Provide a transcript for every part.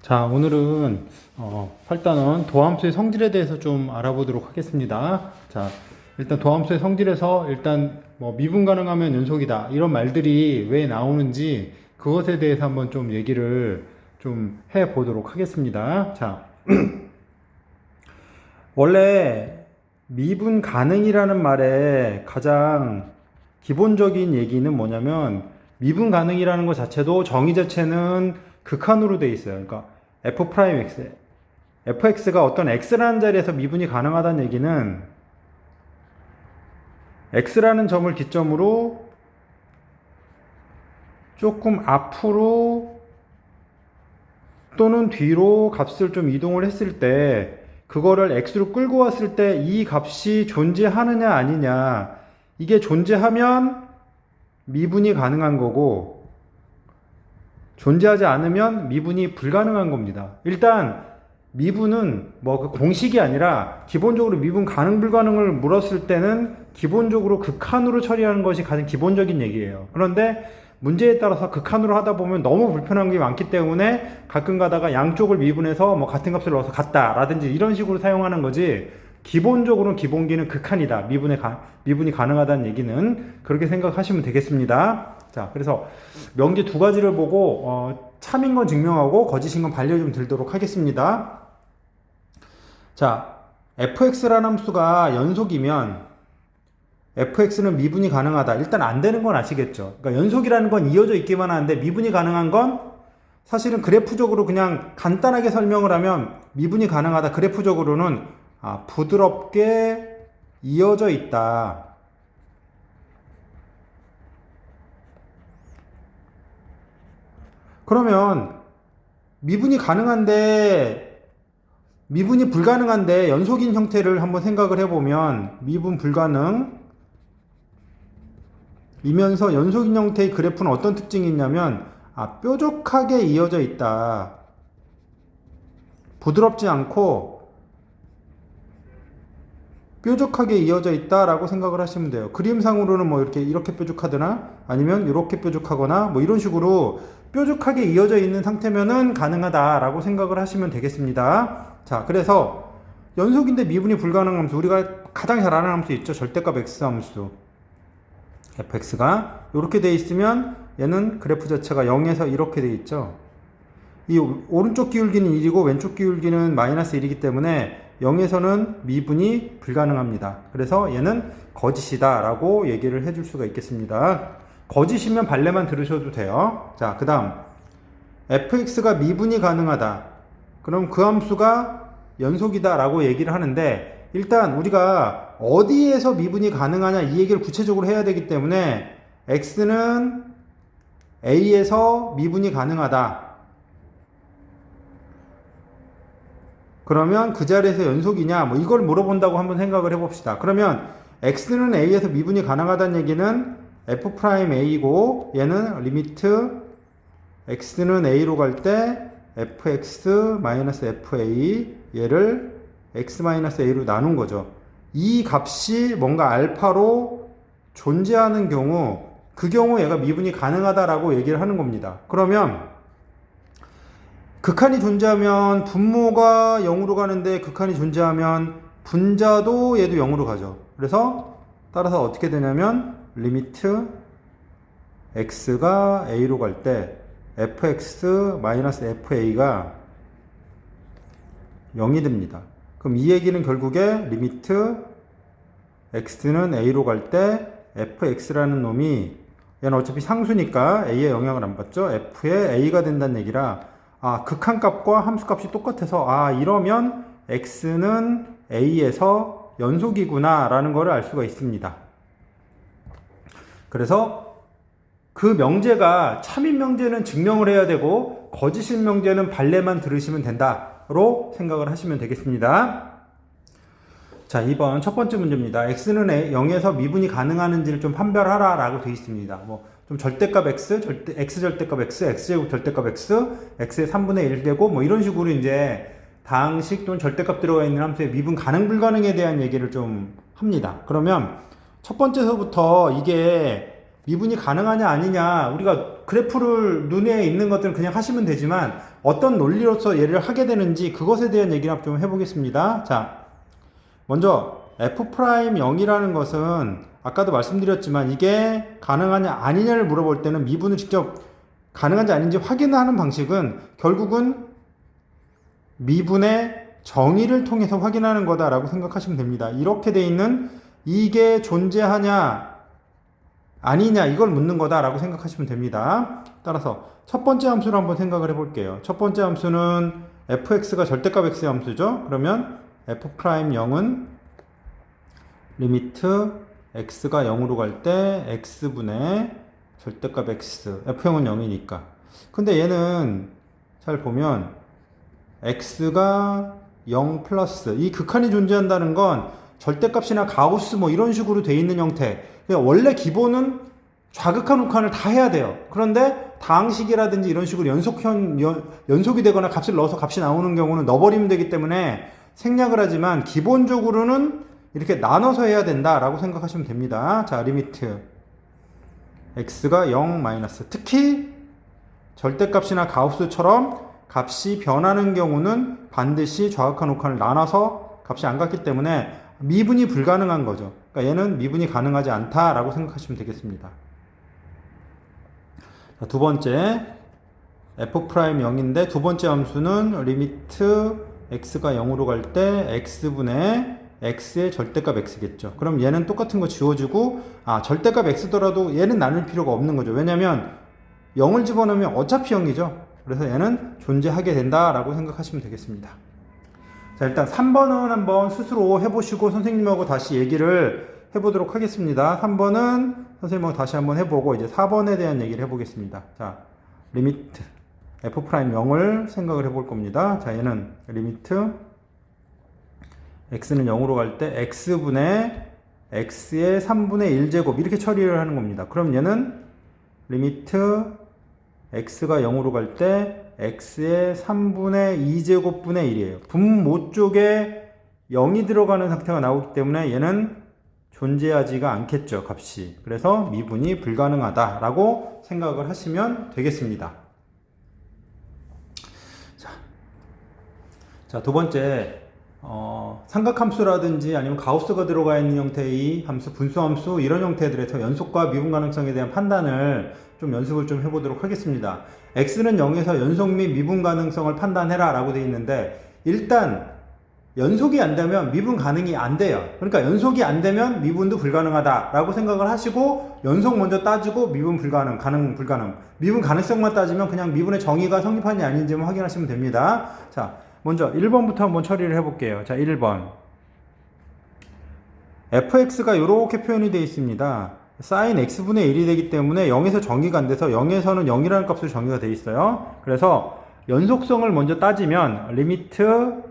자, 오늘은 일단은 도함수의 성질에 대해서 좀 알아보도록 하겠습니다. 자, 일단 도함수의 성질에서 일단 뭐 미분 가능하면 연속이다 이런 말들이 왜 나오는지 그것에 대해서 한번 좀 얘기를 좀 해보도록 하겠습니다. 자, 원래 미분 가능이라는 말의 가장 기본적인 얘기는 뭐냐면 미분 가능이라는 것 자체도 정의 자체는 극한으로 돼 있어요. 그러니까 f'x, fx가 어떤 x라는 자리에서 미분이 가능하다는 얘기는 x라는 점을 기점으로 조금 앞으로 또는 뒤로 값을 좀 이동을 했을 때 그거를 x로 끌고 왔을 때 이 값이 존재하느냐 아니냐, 이게 존재하면 미분이 가능한 거고 존재하지 않으면 미분이 불가능한 겁니다. 일단 미분은 뭐 그 공식이 아니라 기본적으로 미분 가능 불가능을 물었을 때는 기본적으로 극한으로 처리하는 것이 가장 기본적인 얘기예요. 그런데 문제에 따라서 극한으로 하다 보면 너무 불편한 게 많기 때문에 가끔 가다가 양쪽을 미분해서 뭐 같은 값을 넣어서 같다 라든지 이런 식으로 사용하는 거지, 기본적으로는 기본기는 극한이다, 미분이 가능하다는 얘기는 그렇게 생각하시면 되겠습니다. 자, 그래서 명제 두 가지를 보고 참인 건 증명하고 거짓인 건 반려 좀 들도록 하겠습니다. 자, fx라는 함수가 연속이면 fx는 미분이 가능하다. 일단 안 되는 건 아시겠죠? 그러니까 연속이라는 건 이어져 있기만 하는데 미분이 가능한 건 사실은 그래프적으로 그냥 간단하게 설명을 하면 미분이 가능하다. 그래프적으로는 부드럽게 이어져 있다. 그러면 미분이 가능한데 미분이 불가능한데 연속인 형태를 한번 생각을 해보면 미분 불가능 이면서 연속인 형태의 그래프는 어떤 특징이 있냐면 뾰족하게 이어져 있다. 부드럽지 않고 뾰족하게 이어져 있다라고 생각을 하시면 돼요. 그림상으로는 뭐 이렇게 뾰족하거나 아니면 이렇게 뾰족하거나 뭐 이런 식으로 뾰족하게 이어져 있는 상태면은 가능하다라고 생각을 하시면 되겠습니다. 자, 그래서 연속인데 미분이 불가능한 함수, 우리가 가장 잘 아는 함수 있죠. 절대값 x 함수. fx가 이렇게 돼 있으면 얘는 그래프 자체가 0에서 이렇게 돼 있죠. 이 오른쪽 기울기는 1이고 왼쪽 기울기는 마이너스 1이기 때문에 0에서는 미분이 불가능합니다. 그래서 얘는 거짓이다 라고 얘기를 해줄 수가 있겠습니다. 거짓이면 발레만 들으셔도 돼요. 자, 그 다음 fx가 미분이 가능하다. 그럼 그 함수가 연속이다 라고 얘기를 하는데, 일단 우리가 어디에서 미분이 가능하냐 이 얘기를 구체적으로 해야 되기 때문에 x는 a에서 미분이 가능하다. 그러면 그 자리에서 연속이냐 뭐 이걸 물어본다고 한번 생각을 해봅시다. 그러면 x는 a에서 미분이 가능하다는 얘기는 f'a고 얘는 리미트 x는 a로 갈 때 fx-fa 얘를 x-a로 나눈 거죠. 이 값이 뭔가 알파로 존재하는 경우, 그 경우 얘가 미분이 가능하다라고 얘기를 하는 겁니다. 그러면 극한이 존재하면 분모가 0으로 가는데 극한이 존재하면 분자도 얘도 0으로 가죠. 그래서 따라서 어떻게 되냐면 리미트 x가 a로 갈 때 fx-fa가 0이 됩니다. 그럼 이 얘기는 결국에 리미트 x는 a로 갈 때 fx라는 놈이, 얘는 어차피 상수니까 a에 영향을 안 받죠. f의 a가 된다는 얘기라 극한값과 함수값이 똑같아서 이러면 x는 a에서 연속이구나 라는 것을 알 수가 있습니다. 그래서 그 명제가 참인 명제는 증명을 해야 되고 거짓인 명제는 발레만 들으시면 된다로 생각을 하시면 되겠습니다. 자, 2번 첫 번째 문제입니다. x는 0에서 미분이 가능한지를 좀 판별하라 라고 되어 있습니다. 좀 절대값 x, x 절대값 x, x제곱 절대값 x, x의 3분의 1 되고 뭐 이런 식으로 이제 다항식 또는 절대값 들어가 있는 함수의 미분 가능 불가능에 대한 얘기를 좀 합니다. 그러면 첫 번째서부터 이게 미분이 가능하냐 아니냐, 우리가 그래프를 눈에 있는 것들은 그냥 하시면 되지만 어떤 논리로서 얘를 하게 되는지 그것에 대한 얘기를 좀 해보겠습니다. 자, 먼저 F'0이라는 것은 아까도 말씀드렸지만 이게 가능하냐 아니냐를 물어볼 때는 미분을 직접 가능한지 아닌지 확인하는 방식은 결국은 미분의 정의를 통해서 확인하는 거다라고 생각하시면 됩니다. 이렇게 돼 있는 이게 존재하냐 아니냐 이걸 묻는 거다라고 생각하시면 됩니다. 따라서 첫 번째 함수를 한번 생각을 해볼게요. 첫 번째 함수는 fx가 절대값 x의 함수죠. 그러면 f'0은 리미트 x가 0으로 갈 때 x분의 절대값 x, f형은 0이니까. 근데 얘는 잘 보면 x가 0 플러스 이 극한이 존재한다는 건 절대값이나 가우스 뭐 이런 식으로 돼 있는 형태. 원래 기본은 좌극한 우극한을 다 해야 돼요. 그런데 다항식이라든지 이런 식으로 연속이 되거나 값을 넣어서 값이 나오는 경우는 넣어버리면 되기 때문에 생략을 하지만 기본적으로는 이렇게 나눠서 해야 된다라고 생각하시면 됩니다. 자, 리미트 x가 0 마이너스 특히 절대값이나 가우스처럼 값이 변하는 경우는 반드시 좌극한 우극한을 나눠서 값이 안 같기 때문에 미분이 불가능한 거죠. 그러니까 얘는 미분이 가능하지 않다라고 생각하시면 되겠습니다. 자, 두 번째 f'0인데 두 번째 함수는 리미트 x가 0으로 갈 때 x분의 x의 절대값 x겠죠. 그럼 얘는 똑같은 거 지워주고 절대값 x더라도 얘는 나눌 필요가 없는 거죠. 왜냐면 0을 집어넣으면 어차피 0이죠. 그래서 얘는 존재하게 된다라고 생각하시면 되겠습니다. 자, 일단 3번은 한번 스스로 해보시고 선생님하고 다시 얘기를 해보도록 하겠습니다. 3번은 선생님하고 다시 한번 해보고 이제 4번에 대한 얘기를 해보겠습니다. 자, 리미트 f'0을 생각을 해볼 겁니다. 자, 얘는 리미트 x는 0으로 갈 때 x분의 x의 3분의 1제곱 이렇게 처리를 하는 겁니다. 그럼 얘는 리미트 x가 0으로 갈 때 x의 3분의 2제곱분의 1이에요. 분모 쪽에 0이 들어가는 상태가 나오기 때문에 얘는 존재하지가 않겠죠, 값이. 그래서 미분이 불가능하다라고 생각을 하시면 되겠습니다. 자, 두 번째 삼각함수라든지 아니면 가우스가 들어가 있는 형태의 함수, 분수함수 이런 형태들에서 연속과 미분 가능성에 대한 판단을 좀 연습을 좀 해보도록 하겠습니다. x는 0에서 연속 및 미분 가능성을 판단해라 라고 되어 있는데 일단 연속이 안 되면 미분 가능이 안 돼요. 그러니까 연속이 안 되면 미분도 불가능하다 라고 생각을 하시고 연속 먼저 따지고 미분 불가능, 가능, 불가능 미분 가능성만 따지면 그냥 미분의 정의가 성립하는지 아닌지만 확인하시면 됩니다. 자, 먼저 1번부터 한번 처리를 해볼게요. 자, 1번 fx가 이렇게 표현이 되어 있습니다. sin x분의 1이 되기 때문에 0에서 정의가 안 돼서 0에서는 0이라는 값으로 정의가 되어 있어요. 그래서 연속성을 먼저 따지면 리미트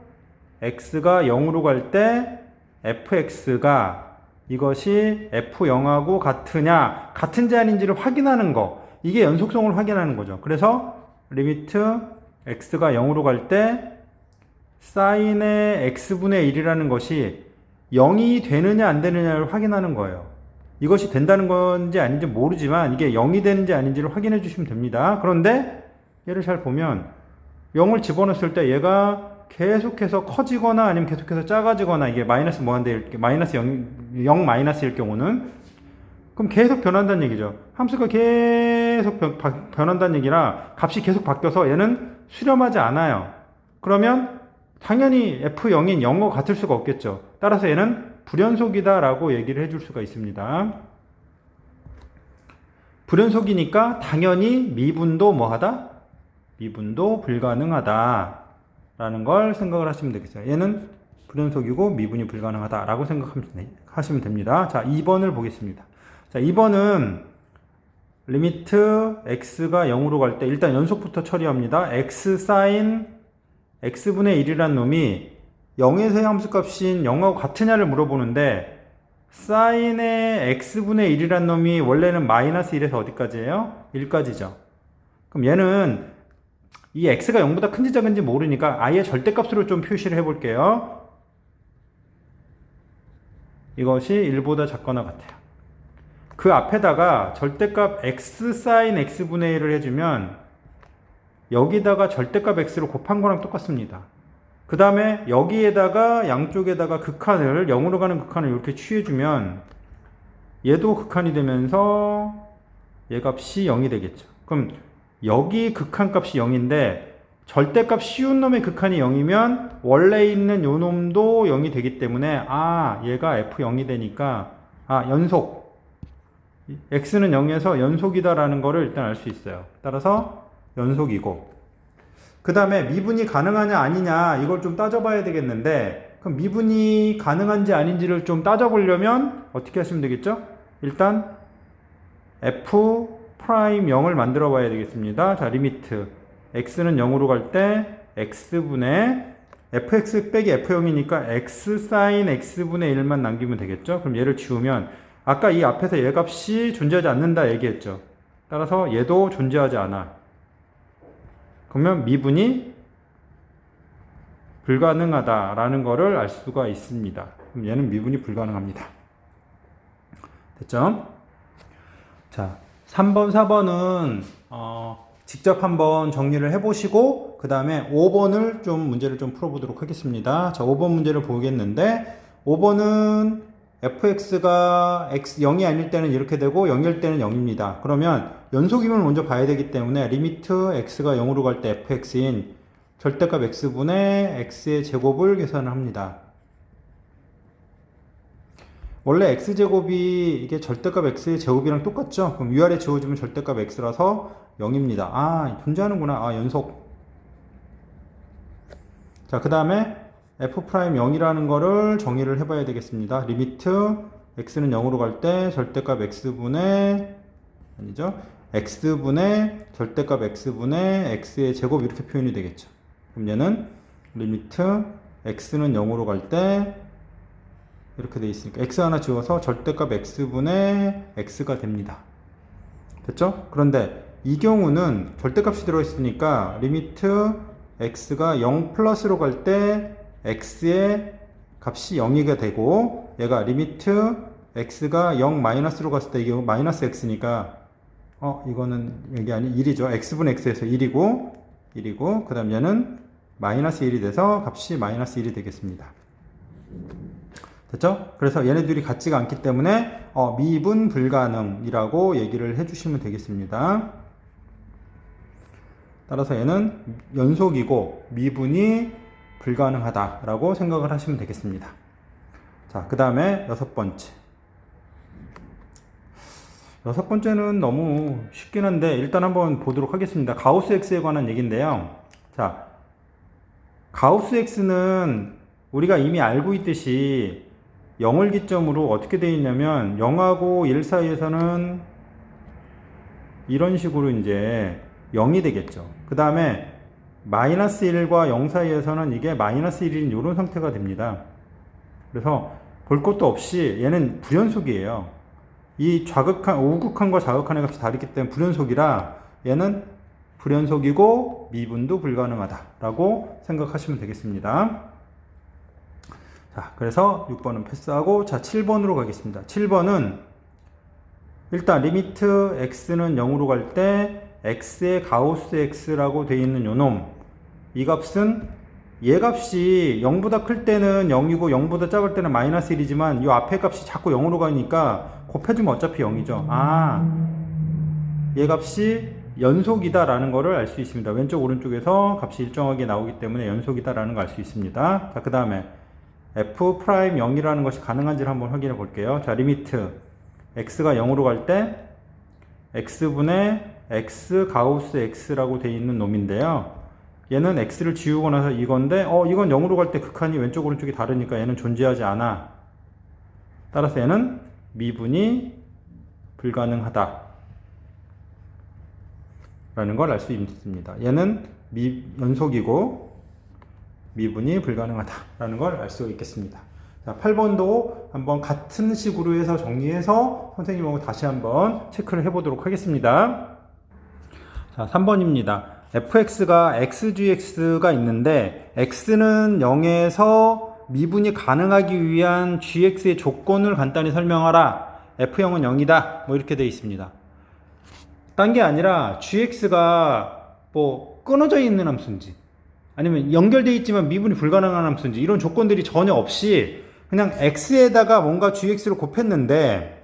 x가 0으로 갈 때 fx가 이것이 f0하고 같은지 아닌지를 확인하는 거, 이게 연속성을 확인하는 거죠. 그래서 리미트 x가 0으로 갈 때 sin의 x분의 1이라는 것이 0이 되느냐 안 되느냐를 확인하는 거예요. 이것이 된다는 건지 아닌지 모르지만 이게 0이 되는지 아닌지를 확인해 주시면 됩니다. 그런데 얘를 잘 보면 0을 집어넣었을 때 얘가 계속해서 커지거나 아니면 계속해서 작아지거나 이게 마이너스 뭐한데 이렇게 마이너스 0 마이너스일 경우는 그럼 계속 변한다는 얘기죠. 함수가 계속 변한다는 얘기라 값이 계속 바뀌어서 얘는 수렴하지 않아요. 그러면 당연히 f0인 0과 같을 수가 없겠죠. 따라서 얘는 불연속이다 라고 얘기를 해줄 수가 있습니다. 불연속이니까 당연히 미분도 뭐하다? 미분도 불가능하다 라는 걸 생각을 하시면 되겠어요. 얘는 불연속이고 미분이 불가능하다 라고 생각하시면 됩니다. 자, 2번을 보겠습니다. 자, 2번은 리미트 x가 0으로 갈 때 일단 연속부터 처리합니다. x sin x분의 1이라는 놈이 0에서의 함수값인 0하고 같으냐를 물어보는데 sin의 x분의 1이라는 놈이 원래는 마이너스 1에서 어디까지예요? 1까지죠. 그럼 얘는 이 x가 0보다 큰지 작은지 모르니까 아예 절대값으로 좀 표시를 해볼게요. 이것이 1보다 작거나 같아요. 그 앞에다가 절대값 x 사인 x분의 1을 해주면 여기다가 절대값 x를 곱한 거랑 똑같습니다. 그 다음에 여기에다가 양쪽에다가 극한을 0으로 가는 극한을 이렇게 취해주면 얘도 극한이 되면서 얘 값이 0이 되겠죠. 그럼 여기 극한값이 0인데 절대값 쉬운 놈의 극한이 0이면 원래 있는 요 놈도 0이 되기 때문에 얘가 f0이 되니까 연속 x는 0에서 연속이다라는 거를 일단 알 수 있어요. 따라서 연속이고, 그 다음에 미분이 가능하냐 아니냐 이걸 좀 따져봐야 되겠는데, 그럼 미분이 가능한지 아닌지를 좀 따져보려면 어떻게 하시면 되겠죠? 일단 f 프라임 0을 만들어 봐야 되겠습니다. 자, 리미트 x는 0으로 갈 때 x분의 fx 빼기 f0이니까 x 사인 x분의 1만 남기면 되겠죠? 그럼 얘를 지우면 아까 이 앞에서 얘 값이 존재하지 않는다 얘기했죠. 따라서 얘도 존재하지 않아. 그러면 미분이 불가능하다라는 거를 알 수가 있습니다. 그럼 얘는 미분이 불가능합니다. 됐죠? 자, 3번, 4번은 직접 한번 정리를 해보시고 그 다음에 5번을 좀 문제를 좀 풀어보도록 하겠습니다. 자, 5번 문제를 보겠는데 5번은 fx가 x 0이 아닐 때는 이렇게 되고 0일 때는 0입니다. 그러면 연속임을 먼저 봐야 되기 때문에 리미트 x가 0으로 갈 때 fx인 절대값 x분의 x의 제곱을 계산을 합니다. 원래 x제곱이 이게 절대값 x의 제곱이랑 똑같죠? 그럼 위아래 지워주면 절대값 x라서 0입니다. 존재하는구나. 연속. 자, 그 다음에 f'0이라는 거를 정의를 해봐야 되겠습니다. 리미트 x는 0으로 갈 때 절대값 x분의 x분의 절대값 x분의 x의 제곱 이렇게 표현이 되겠죠. 그럼 얘는 리미트 x는 0으로 갈 때 이렇게 돼 있으니까 x 하나 지워서 절대값 x분의 x가 됩니다. 됐죠? 그런데 이 경우는 절대값이 들어있으니까 리미트 x가 0 플러스로 갈 때 x의 값이 0이가 되고, 얘가 리미트 x가 0 마이너스로 갔을 때 이게 마이너스 x니까 이거는 여기 아니 1이죠. x분의 x에서 1이고 그 다음 얘는 마이너스 1이 돼서 값이 마이너스 1이 되겠습니다. 됐죠? 그래서 얘네들이 같지가 않기 때문에 미분 불가능이라고 얘기를 해주시면 되겠습니다. 따라서 얘는 연속이고 미분이 불가능하다라고 생각을 하시면 되겠습니다. 자, 그 다음에 여섯 번째는 너무 쉽긴 한데 일단 한번 보도록 하겠습니다. 가우스 X에 관한 얘기인데요. 자, 가우스 X는 우리가 이미 알고 있듯이 0을 기점으로 어떻게 되어 있냐면 0하고 1 사이에서는 이런 식으로 이제 0이 되겠죠. 그 다음에 마이너스 1과 0 사이에서는 이게 마이너스 1인 이런 상태가 됩니다. 그래서 볼 것도 없이 얘는 불연속이에요. 이 우극한과 자극한의 값이 다르기 때문에 불연속이라 얘는 불연속이고 미분도 불가능하다라고 생각하시면 되겠습니다. 자, 그래서 6번은 패스하고, 자, 7번으로 가겠습니다. 7번은 일단 리미트 x는 0으로 갈 때 x의 가우스 x라고 되어 있는 요놈, 이 값은 얘 값이 0보다 클 때는 0이고 0보다 작을 때는 마이너스 1이지만 이 앞에 값이 자꾸 0으로 가니까 곱해주면 어차피 0이죠. 얘 값이 연속이다 라는 거를 알 수 있습니다. 왼쪽 오른쪽에서 값이 일정하게 나오기 때문에 연속이다 라는 걸 알 수 있습니다. 자, 그 다음에 f'0이라는 것이 가능한지를 한번 확인해 볼게요. 자, 리미트 x가 0으로 갈 때 x분의 x 가우스 x라고 되어 있는 놈인데요. 얘는 x를 지우고 나서 이건데 이건 0으로 갈 때 극한이 왼쪽 오른쪽이 다르니까 얘는 존재하지 않아. 따라서 얘는 미분이 불가능하다 라는 걸 알 수 있습니다. 얘는 연속이고 미분이 불가능하다 라는 걸 알 수 있겠습니다. 자, 8번도 한번 같은 식으로 해서 정리해서 선생님하고 다시 한번 체크를 해보도록 하겠습니다. 자, 3번입니다. fx가 xgx가 있는데 x는 0에서 미분이 가능하기 위한 gx의 조건을 간단히 설명하라. F형은 0이다. 뭐 이렇게 되어 있습니다. 딴 게 아니라 gx가 뭐 끊어져 있는 함수인지 아니면 연결되어 있지만 미분이 불가능한 함수인지 이런 조건들이 전혀 없이 그냥 x에다가 뭔가 gx를 곱했는데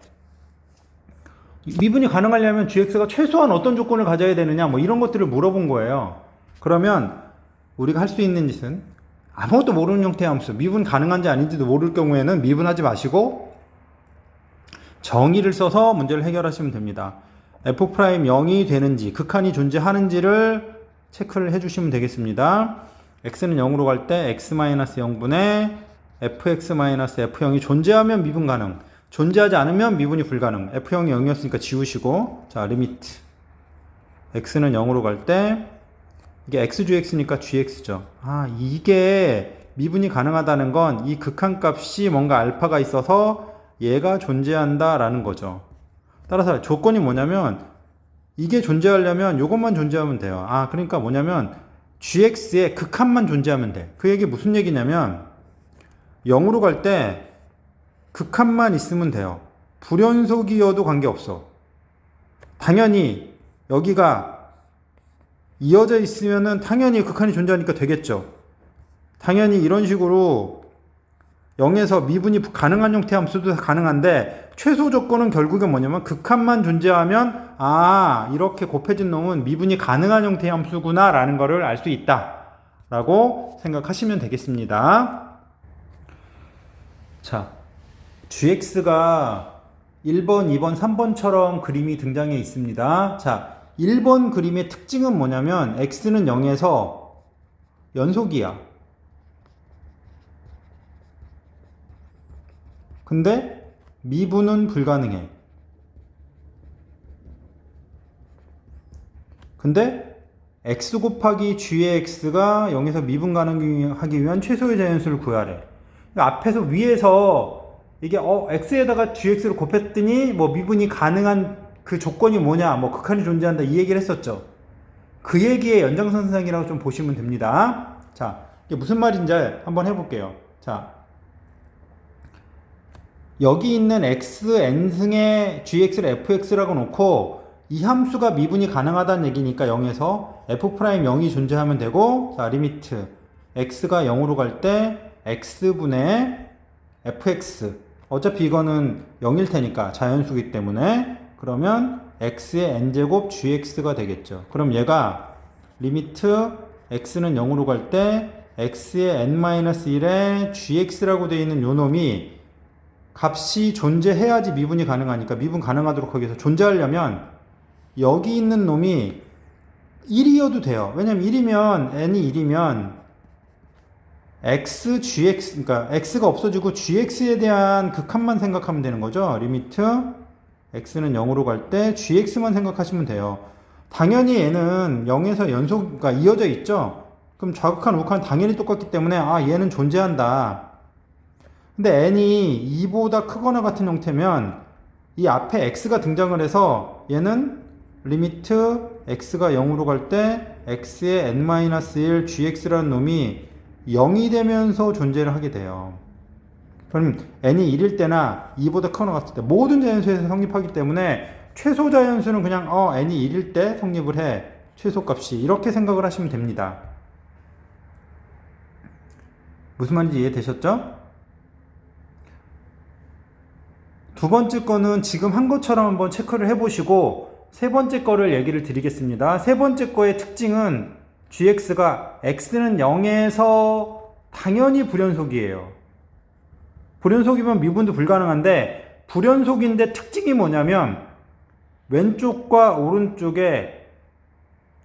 미분이 가능하려면 gx가 최소한 어떤 조건을 가져야 되느냐 뭐 이런 것들을 물어본 거예요. 그러면 우리가 할 수 있는 짓은 아무것도 모르는 형태의 함수, 미분 가능한지 아닌지도 모를 경우에는 미분하지 마시고 정의를 써서 문제를 해결하시면 됩니다. f'0이 되는지 극한이 존재하는지를 체크를 해주시면 되겠습니다. x는 0으로 갈 때 x-0분의 fx-f0이 존재하면 미분 가능, 존재하지 않으면 미분이 불가능. f형이 0이었으니까 지우시고, 자 리미트 x는 0으로 갈 때 이게 xgx니까 gx죠. 아, 이게 미분이 가능하다는 건 이 극한값이 뭔가 알파가 있어서 얘가 존재한다라는 거죠. 따라서 조건이 뭐냐면 이게 존재하려면 이것만 존재하면 돼요. 아, 그러니까 뭐냐면 gx의 극한만 존재하면 돼. 그 얘기 무슨 얘기냐면 0으로 갈 때 극한만 있으면 돼요. 불연속이어도 관계없어. 당연히 여기가 이어져 있으면은 당연히 극한이 존재하니까 되겠죠. 당연히 이런 식으로 0에서 미분이 가능한 형태의 함수도 가능한데 최소 조건은 결국은 뭐냐면 극한만 존재하면 아, 이렇게 곱해진 놈은 미분이 가능한 형태의 함수구나 라는 거를 알 수 있다 라고 생각하시면 되겠습니다. 자, gx가 1번, 2번, 3번처럼 그림이 등장해 있습니다. 자, 1번 그림의 특징은 뭐냐면 x는 0에서 연속이야. 근데 미분은 불가능해. 근데 x 곱하기 g의 x가 0에서 미분 가능하기 위한 최소의 자연수를 구하래. 앞에서 위에서 이게 x에다가 gx를 곱했더니 뭐 미분이 가능한 그 조건이 뭐냐, 뭐 극한이 존재한다 이 얘기를 했었죠. 그 얘기의 연장선상이라고 좀 보시면 됩니다. 자, 이게 무슨 말인지 한번 해볼게요. 자, 여기 있는 x n승의 gx를 fx라고 놓고 이 함수가 미분이 가능하다는 얘기니까 0에서 f'0이 존재하면 되고, 자 리미트 x가 0으로 갈 때 x분의 fx, 어차피 이거는 0일 테니까 자연수기 때문에 그러면 x의 n제곱 gx가 되겠죠. 그럼 얘가 리미트 x는 0으로 갈 때 x의 n-1에 gx라고 되어 있는 요 놈이 값이 존재해야지 미분이 가능하니까 미분 가능하도록 하기 위해서 존재하려면 여기 있는 놈이 1이어도 돼요. 왜냐면 1이면 n이 1이면 x, gx, 그러니까 x가 없어지고 gx에 대한 극한만 생각하면 되는 거죠. 리미트 x는 0으로 갈 때 gx만 생각하시면 돼요. 당연히 얘는 0에서 연속, 그러니까 이어져 있죠. 그럼 좌극한, 우극한 당연히 똑같기 때문에 아, 얘는 존재한다. 근데 n이 2보다 크거나 같은 형태면 이 앞에 x가 등장을 해서 얘는 리미트 x가 0으로 갈 때 x의 n-1 gx라는 놈이 0이 되면서 존재를 하게 돼요. 그럼 n이 1일 때나 2보다 크거나 같을 때 모든 자연수에서 성립하기 때문에 최소 자연수는 그냥 n이 1일 때 성립을 해. 최소값이. 이렇게 생각을 하시면 됩니다. 무슨 말인지 이해되셨죠? 두 번째 거는 지금 한 것처럼 한번 체크를 해보시고 세 번째 거를 얘기를 드리겠습니다. 세 번째 거의 특징은 gx가 x는 0에서 당연히 불연속이에요. 불연속이면 미분도 불가능한데 불연속인데 특징이 뭐냐면 왼쪽과 오른쪽에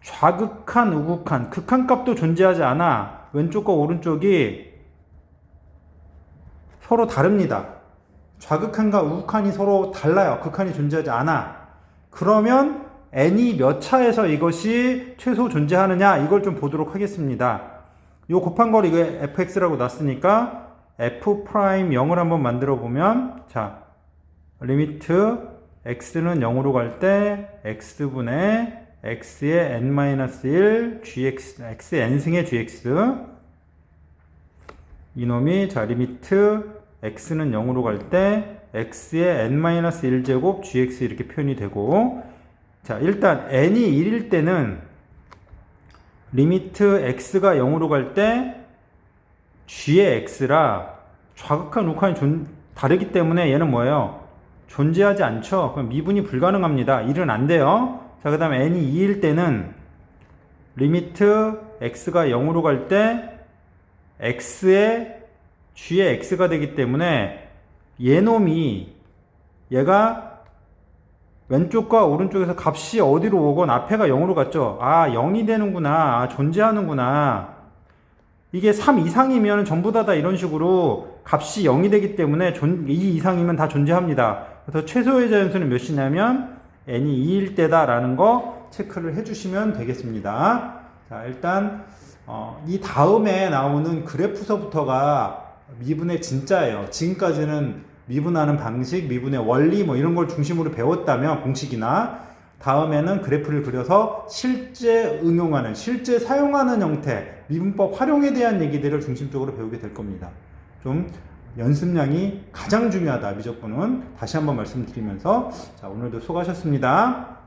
좌극한, 우극한, 극한값도 존재하지 않아. 왼쪽과 오른쪽이 서로 다릅니다. 좌극한과 우극한이 서로 달라요. 극한이 존재하지 않아. 그러면 n이 몇 차에서 이것이 최소 존재하느냐 이걸 좀 보도록 하겠습니다. 요 곱한 걸 이거 fx라고 놨으니까 f'0을 한번 만들어 보면 자 리미트 x는 0으로 갈 때 x분의 x의 n-1 gx, x의 n승의 gx 이놈이 자 리미트 x는 0으로 갈 때 x의 n-1제곱 gx 이렇게 표현이 되고, 자, 일단 n이 1일 때는 리미트 x가 0으로 갈 때 g의 x라 좌극한 우극한이 다르기 때문에 얘는 뭐예요? 존재하지 않죠. 그럼 미분이 불가능합니다. 1은 안 돼요. 자, 그 다음에 n이 2일 때는 리미트 x가 0으로 갈 때 x의 g의 x가 되기 때문에 얘가 왼쪽과 오른쪽에서 값이 어디로 오건 앞에가 0으로 갔죠. 아, 0이 되는구나. 아, 존재하는구나. 이게 3 이상이면 전부 다 이런 식으로 값이 0이 되기 때문에 2 이상이면 다 존재합니다. 그래서 최소의 자연수는 몇이냐면 n이 2일 때다 라는 거 체크를 해주시면 되겠습니다. 자, 일단 이 다음에 나오는 그래프서부터가 미분의 진짜예요. 지금까지는 미분하는 방식, 미분의 원리 뭐 이런 걸 중심으로 배웠다면 공식이나, 다음에는 그래프를 그려서 실제 응용하는, 실제 사용하는 형태, 미분법 활용에 대한 얘기들을 중심적으로 배우게 될 겁니다. 좀 연습량이 가장 중요하다, 미적분은. 다시 한번 말씀드리면서, 자, 오늘도 수고하셨습니다.